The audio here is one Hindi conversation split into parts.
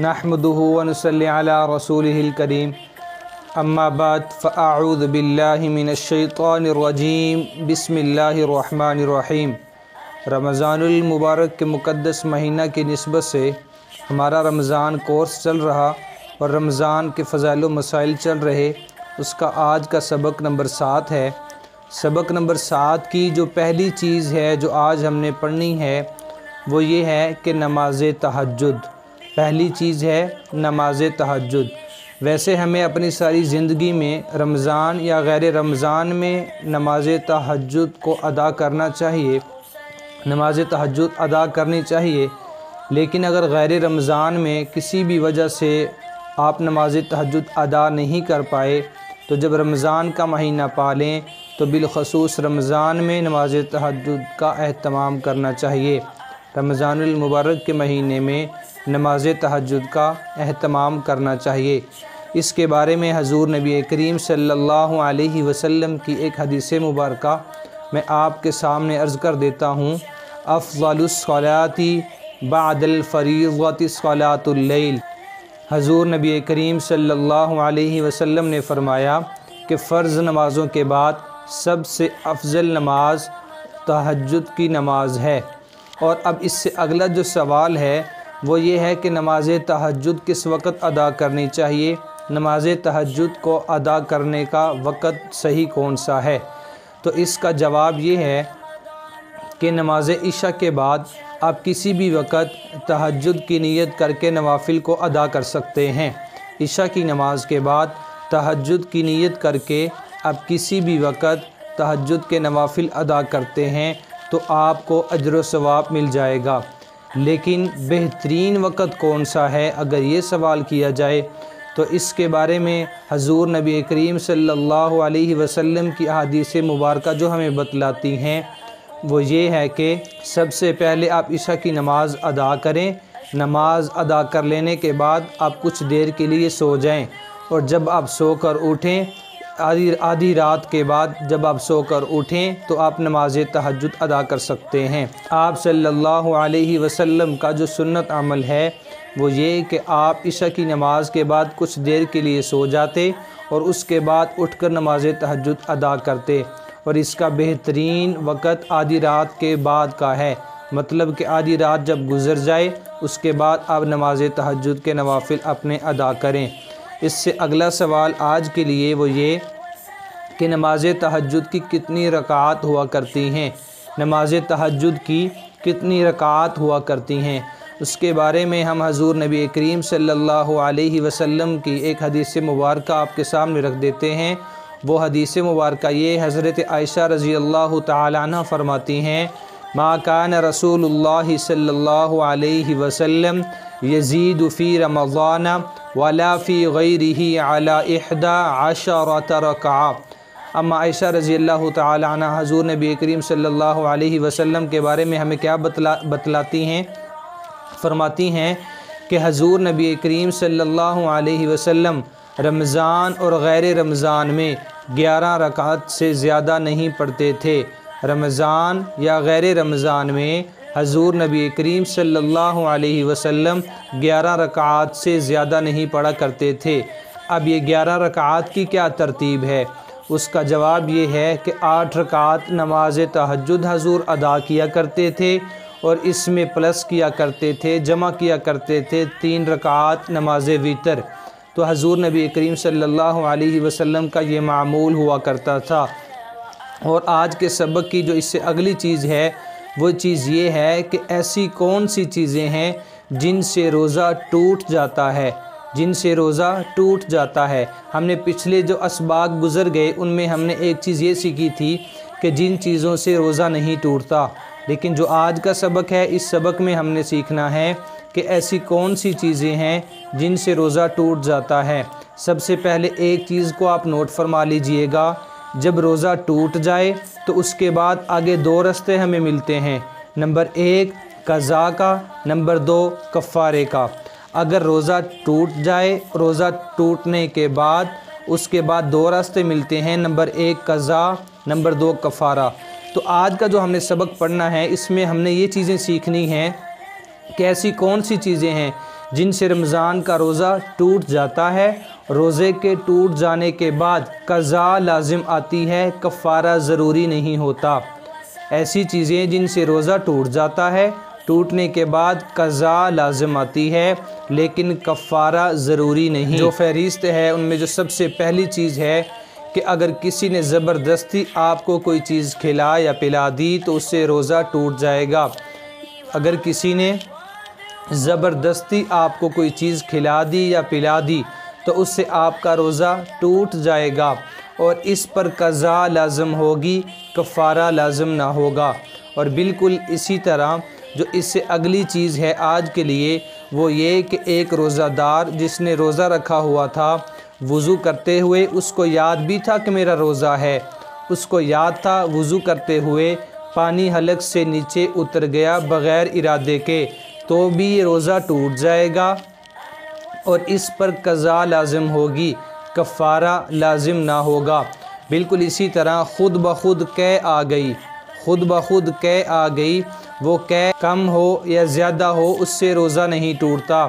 नहमदुहु व नुसल्ली अला रसूलिहिल करीम अम्मा बाद फ़अऊज़ु बिल्लाहि मिनश शैतानिर रजीम बिस्मिल्लाहिर रहमानिर रहीम। रमज़ानुल मुबारक के मुक़द्दस महीना की निस्बत से हमारा रमज़ान कोर्स चल रहा और रमज़ान के फ़ज़ाइल व मसाइल चल रहे। उसका आज का सबक नंबर 7 है। सबक नंबर 7 की जो पहली चीज़ है जो आज हमने पढ़नी है वो ये है कि नमाज़ तहज्जुद। पहली चीज़ है नमाज़ तहज्जुद। वैसे हमें अपनी सारी ज़िंदगी में रमज़ान या गैर रमज़ान में नमाज़ तहज्जुद को अदा करना चाहिए, नमाज़ तहज्जुद अदा करनी चाहिए। लेकिन अगर गैर रमज़ान में किसी भी वजह से आप नमाज़ तहज्जुद अदा नहीं कर पाए तो जब रमज़ान का महीना पालें तो बिलख़ुसूस रमज़ान में नमाज़ तहज्जुद का एहतमाम करना चाहिए। रमज़ानुल मुबारक के महीने में नमाज़ तहज्जुद का एहतमाम करना चाहिए। इसके बारे में हज़ूर नबी करीम सल्लल्लाहु अलैहि वसल्लम की एक हदीस मुबारका मैं आपके सामने अर्ज़ कर देता हूँ। अफ़ज़लुस सलाती बअदल फ़रीज़ति सलातुल लैल। हज़ूर नबी करीम सल्लल्लाहु अलैहि वसल्लम ने फ़रमाया कि फ़र्ज़ नमाज़ों के बाद सबसे अफजल नमाज तहज्जुद की नमाज है। और अब इससे अगला जो सवाल है वो ये है कि नमाज तहज्जुद किस वक़्त अदा करनी चाहिए, नमाज तहज्जुद को अदा करने का वक़्त सही कौन सा है। तो इसका जवाब ये है कि नमाज इशा के बाद आप किसी भी वक़्त तहज्जुद की नीयत करके नवाफिल को अदा कर सकते हैं। इशा की नमाज के बाद तहज्जुद की नीयत करके आप किसी भी वक़्त तहज्जुद के नवाफिल अदा करते हैं तो आपको अजर व सवाब मिल जाएगा। लेकिन बेहतरीन वक़्त कौन सा है अगर ये सवाल किया जाए तो इसके बारे में हज़ूर नबी करीम सल्लल्लाहु अलैहि वसल्लम की अहादीस मुबारका जो हमें बतलाती हैं वो ये है कि सबसे पहले आप इशा की नमाज़ अदा करें। नमाज अदा कर लेने के बाद आप कुछ देर के लिए सो जाएं और जब आप सोकर उठें आधी रात के बाद जब आप सोकर उठें तो आप नमाज तहज्जुद अदा कर सकते हैं। आप सल्लल्लाहु अलैहि वसल्लम का जो सुन्नत अमल है वो ये कि आप इशा की नमाज के बाद कुछ देर के लिए सो जाते और उसके बाद उठकर नमाज तहज्जुद अदा करते। और इसका बेहतरीन वक़्त आधी रात के बाद का है, मतलब कि आधी रात जब गुज़र जाए उसके बाद आप नमाज तहज्जुद के नवाफिल अपने अदा करें। इससे अगला सवाल आज के लिए वो ये कि नमाज तहज्जुद की कितनी रकात हुआ करती हैं, नमाज तहज्जुद की कितनी रकात हुआ करती हैं। उसके बारे में हम हज़ूर नबी करीम सल्लल्लाहु अलैहि वसल्लम की एक हदीस मुबारका आपके सामने रख देते हैं। वो हदीस मुबारका ये हज़रत आयशा रज़ी अल्लाह तआला अन्हा फरमाती हैं, मा कान रसूलुल्लाह सल्लल्लाहु अलैहि वसल्लम यज़ीदु फ़ी रमज़ान वला फ़ी गैरिही अला 11 रकअ। अम्मा आयशा रज़ी अल्लाह तआला अन्हा हज़ूर नबी करीम सल्लल्लाहु अलैहि वसल्लम के बारे में हमें क्या बतलाती हैं, फरमाती हैं कि हज़ूर नबी करीम सल्लल्लाहु अलैहि वसल्लम रमज़ान और गैर रमज़ान में 11 रकात से ज़्यादा नहीं पढ़ते थे। रमज़ान या गैर रमज़ान में हज़ूर नबी करीम सल्लल्लाहु अलैहि वसल्लम 11 रकात से ज़्यादा नहीं पढ़ा करते थे। अब ये 11 रकात की क्या तरतीब है, उसका जवाब ये है कि 8 रकात नमाज तहज्जुद हज़ूर अदा किया करते थे और इसमें प्लस किया करते थे, जमा किया करते थे 3 रकात नमाज वितर। तो हज़ूर नबी करीम सल्लल्लाहु अलैहि वसल्लम का ये मामूल हुआ करता था। और आज के सबक की जो इससे अगली चीज़ है वो चीज़ ये है कि ऐसी कौन सी चीज़ें हैं जिनसे रोज़ा टूट जाता है, जिनसे रोज़ा टूट जाता है। हमने पिछले जो असबाक गुज़र गए उनमें हमने एक चीज़ ये सीखी थी कि जिन चीज़ों से रोज़ा नहीं टूटता। लेकिन जो आज का सबक है इस सबक में हमने सीखना है कि ऐसी कौन सी चीज़ें हैं जिनसे रोज़ा टूट जाता है। सबसे पहले एक चीज़ को आप नोट फरमा लीजिएगा, जब रोज़ा टूट जाए तो उसके बाद आगे 2 रास्ते हमें मिलते हैं। नंबर 1 कज़ा का, नंबर 2 कफ़ारे का। अगर रोज़ा टूट जाए, रोज़ा टूटने के बाद उसके बाद 2 रास्ते मिलते हैं, नंबर 1 कज़ा, नंबर 2 कफ़ारा। तो आज का जो हमने सबक पढ़ना है इसमें हमने ये चीज़ें सीखनी हैं कि ऐसी कौन सी चीज़ें हैं जिनसे रमज़ान का रोज़ा टूट जाता है। रोज़े के टूट जाने के बाद क़ज़ा लाजिम आती है, कफ़ारा ज़रूरी नहीं होता। ऐसी चीज़ें जिनसे रोज़ा टूट जाता है, टूटने के बाद क़ज़ा लाजिम आती है, लेकिन कफ़ारा ज़रूरी नहीं। जो फ़हरिस्त है उनमें जो सबसे पहली चीज़ है कि अगर किसी ने ज़बरदस्ती आपको कोई चीज़ खिला या पिला दी तो उससे रोज़ा टूट जाएगा। अगर किसी ने ज़बरदस्ती आपको कोई चीज़ खिला दी या पिला दी तो उससे आपका रोज़ा टूट जाएगा और इस पर क़ज़ा लाज़िम होगी, कफ़ारा लाज़िम ना होगा। और बिल्कुल इसी तरह जो इससे अगली चीज़ है आज के लिए वो ये कि एक रोज़ादार जिसने रोज़ा रखा हुआ था, वुज़ू करते हुए उसको याद भी था कि मेरा रोज़ा है, उसको याद था, वुज़ू करते हुए पानी हलक से नीचे उतर गया बग़ैर इरादे के, तो भी ये रोज़ा टूट जाएगा और इस पर क़ज़ा लाज़िम होगी, कफ़ारा लाज़िम ना होगा। बिल्कुल इसी तरह ख़ुद ब खुद कै आ गई, ख़ुद ब खुद कै आ गई, वो कै कम हो या ज़्यादा हो उससे रोज़ा नहीं टूटता,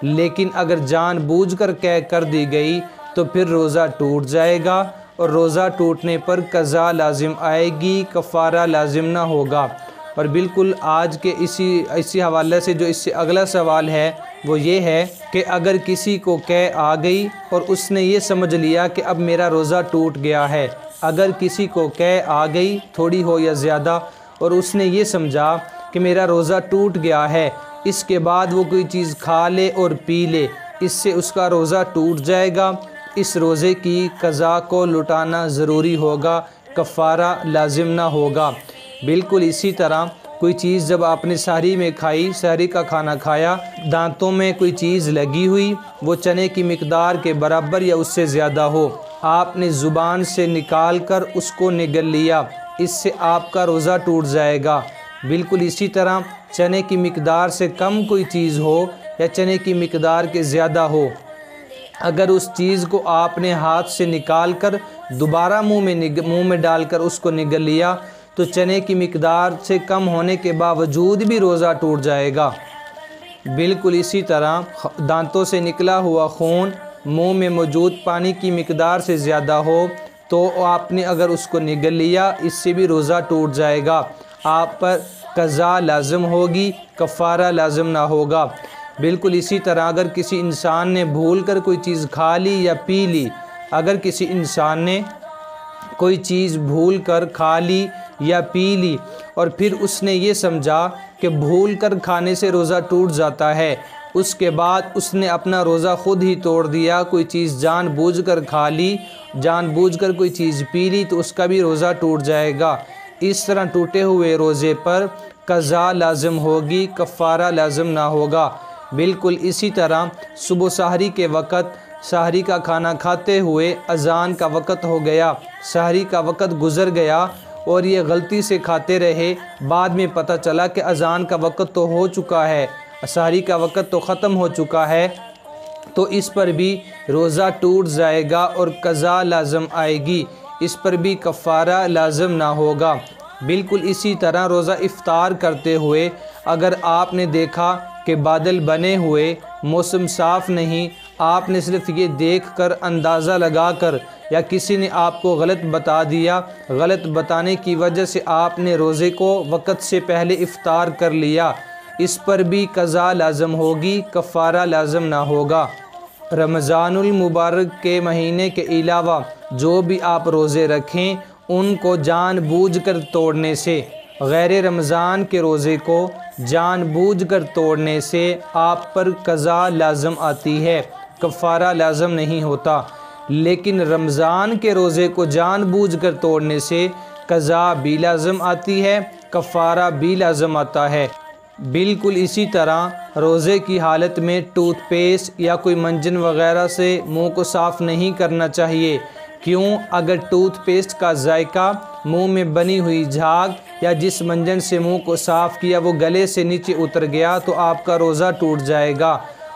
लेकिन अगर जानबूझकर कै कर दी गई तो फिर रोज़ा टूट जाएगा और रोज़ा टूटने पर क़ज़ा लाज़िम आएगी, कफ़ारा लाज़िम ना होगा। और बिल्कुल आज के इसी हवाले से जो इससे अगला सवाल है वो ये है कि अगर किसी को कै आ गई और उसने ये समझ लिया कि अब मेरा रोज़ा टूट गया है, अगर किसी को कै आ गई थोड़ी हो या ज़्यादा और उसने ये समझा कि मेरा रोज़ा टूट गया है, इसके बाद वो कोई चीज़ खा ले और पी ले, इससे उसका रोज़ा टूट जाएगा। इस रोज़े की क़ज़ा को लुटाना ज़रूरी होगा, कफ़ारा लाज़िम ना होगा। बिल्कुल इसी तरह कोई चीज़ जब आपने सहरी में खाई, सहरी का खाना खाया, दांतों में कोई चीज़ लगी हुई, वो चने की मिक़दार के बराबर या उससे ज़्यादा हो, आपने ज़ुबान से निकाल कर उसको निगल लिया, इससे आपका रोज़ा टूट जाएगा। बिल्कुल इसी तरह चने की मिक़दार से कम कोई चीज़ हो या चने की मिक़दार के ज़्यादा हो, अगर उस चीज़ को आपने हाथ से निकाल कर दोबारा मुँह में डालकर उसको निगल लिया तो चने की मिक़दार से कम होने के बावजूद भी रोज़ा टूट जाएगा। बिल्कुल इसी तरह दांतों से निकला हुआ खून मुंह में मौजूद पानी की मिक़दार से ज़्यादा हो तो आपने अगर उसको निगल लिया, इससे भी रोज़ा टूट जाएगा। आप पर क़ज़ा लाज़िम होगी, कफ़ारा लाज़िम ना होगा। बिल्कुल इसी तरह अगर किसी इंसान ने भूल कर कोई चीज़ खा ली या पी ली, अगर किसी इंसान ने कोई चीज़ भूल कर खा ली या पी ली और फिर उसने ये समझा कि भूल कर खाने से रोज़ा टूट जाता है, उसके बाद उसने अपना रोज़ा ख़ुद ही तोड़ दिया, कोई चीज़ जानबूझकर खा ली, जानबूझकर कोई चीज़ पी ली, तो उसका भी रोज़ा टूट जाएगा। इस तरह टूटे हुए रोज़े पर क़ज़ा लाज़िम होगी, कफ़ारा लाज़िम ना होगा। बिल्कुल इसी तरह सुबह सहरी के वक़्त सहरी का खाना खाते हुए अज़ान का वक़्त हो गया, सहरी का वक़्त गुज़र गया और ये गलती से खाते रहे, बाद में पता चला कि अज़ान का वक़्त तो हो चुका है, सहरी का वक़्त तो ख़त्म हो चुका है, तो इस पर भी रोज़ा टूट जाएगा और क़ज़ा लाज़िम आएगी, इस पर भी कफ़ारा लाज़िम ना होगा। बिल्कुल इसी तरह रोज़ा इफ़्तार करते हुए अगर आपने देखा कि बादल बने हुए, मौसम साफ़ नहीं, आपने सिर्फ़ ये देख कर अंदाज़ा लगा कर या किसी ने आपको गलत बता दिया, गलत बताने की वजह से आपने रोज़े को वक़्त से पहले इफ़्तार कर लिया, इस पर भी क़ज़ा लाज़िम होगी, कफ़ारा लाज़िम ना होगा। रमज़ानुल मुबारक के महीने के अलावा जो भी आप रोज़े रखें उनको जानबूझकर तोड़ने से, गैर रमज़ान के रोज़े को जानबूझकर तोड़ने से आप पर क़ज़ा लाज़िम आती है, कफ़ारा लाज़िम नहीं होता। लेकिन रमज़ान के रोज़े को जानबूझकर तोड़ने से क़ज़ा भी लाज़िम आती है, कफ़ारा भी लाज़िम आता है। बिल्कुल इसी तरह रोज़े की हालत में टूथपेस्ट या कोई मंजन वग़ैरह से मुंह को साफ़ नहीं करना चाहिए। क्यों? अगर टूथपेस्ट का जायका मुंह में बनी हुई झाग या जिस मंजन से मुंह को साफ़ किया वो गले से नीचे उतर गया तो आपका रोज़ा टूट जाएगा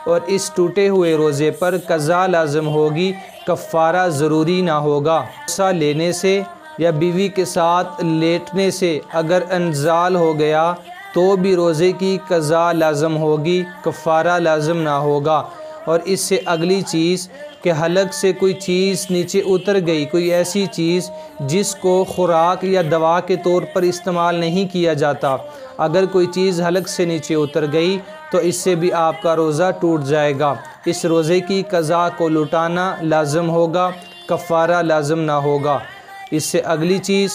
और इस टूटे हुए रोज़े पर क़ज़ा लाज़िम होगी, कफ़ारा ज़रूरी ना होगा। सा लेने से या बीवी के साथ लेटने से अगर इंज़ाल हो गया तो भी रोज़े की क़ज़ा लाज़म होगी, कफ़ारा लाज़म ना होगा। और इससे अगली चीज़ कि हलक से कोई चीज़ नीचे उतर गई, कोई ऐसी चीज़ जिसको ख़ुराक या दवा के तौर पर इस्तेमाल नहीं किया जाता, अगर कोई चीज़ हलक से नीचे उतर गई तो इससे भी आपका रोज़ा टूट जाएगा। इस रोज़े की क़ज़ा को लुटाना लाज़म होगा, कफ़ारा लाज़म ना होगा। इससे अगली चीज़,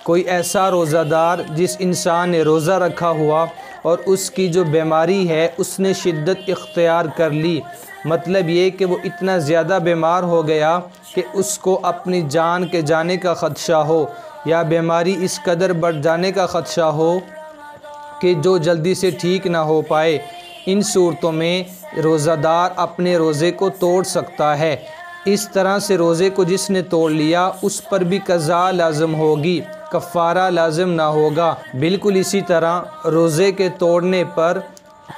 कोई ऐसा रोज़ादार जिस इंसान ने रोज़ा रखा हुआ और उसकी जो बीमारी है उसने शिद्दत इख्तियार कर ली, मतलब ये कि वो इतना ज़्यादा बीमार हो गया कि उसको अपनी जान के जाने का ख़दशा हो, या बीमारी इस कदर बढ़ जाने का ख़दशा हो कि जो जल्दी से ठीक ना हो पाए, इन सूरतों में रोज़ादार अपने रोज़े को तोड़ सकता है। इस तरह से रोज़े को जिसने तोड़ लिया उस पर भी क़ज़ा लाज़म होगी, कफ़ारा लाज़म ना होगा। बिल्कुल इसी तरह रोज़े के तोड़ने पर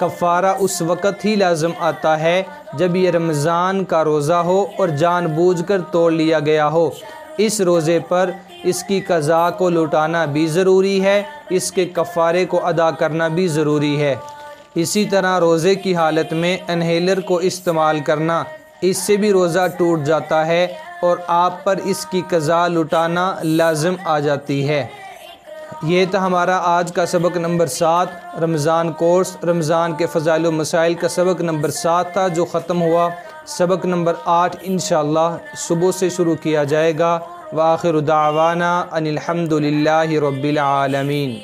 कफ़ारा उस वक़्त ही लाज़म आता है जब ये रमज़ान का रोज़ा हो और जानबूझकर तोड़ लिया गया हो। इस रोज़े पर इसकी क़ज़ा को लुटाना भी ज़रूरी है, इसके कफ़ारे को अदा करना भी ज़रूरी है। इसी तरह रोज़े की हालत में इन्हेलर को इस्तेमाल करना, इससे भी रोज़ा टूट जाता है और आप पर इसकी क़ज़ा लुटाना लाज़म आ जाती है। ये था हमारा आज का सबक नंबर 7, रमज़ान कोर्स, रमज़ान के फ़ज़ाइल व मसाइल का सबक नंबर 7 था जो ख़त्म हुआ। सबक नंबर 8 इंशाअल्लाह सुबह से शुरू किया जाएगा। व आखिरु दावाना अनिल हम्दुलिल्लाहि रब्बिल आलमीन।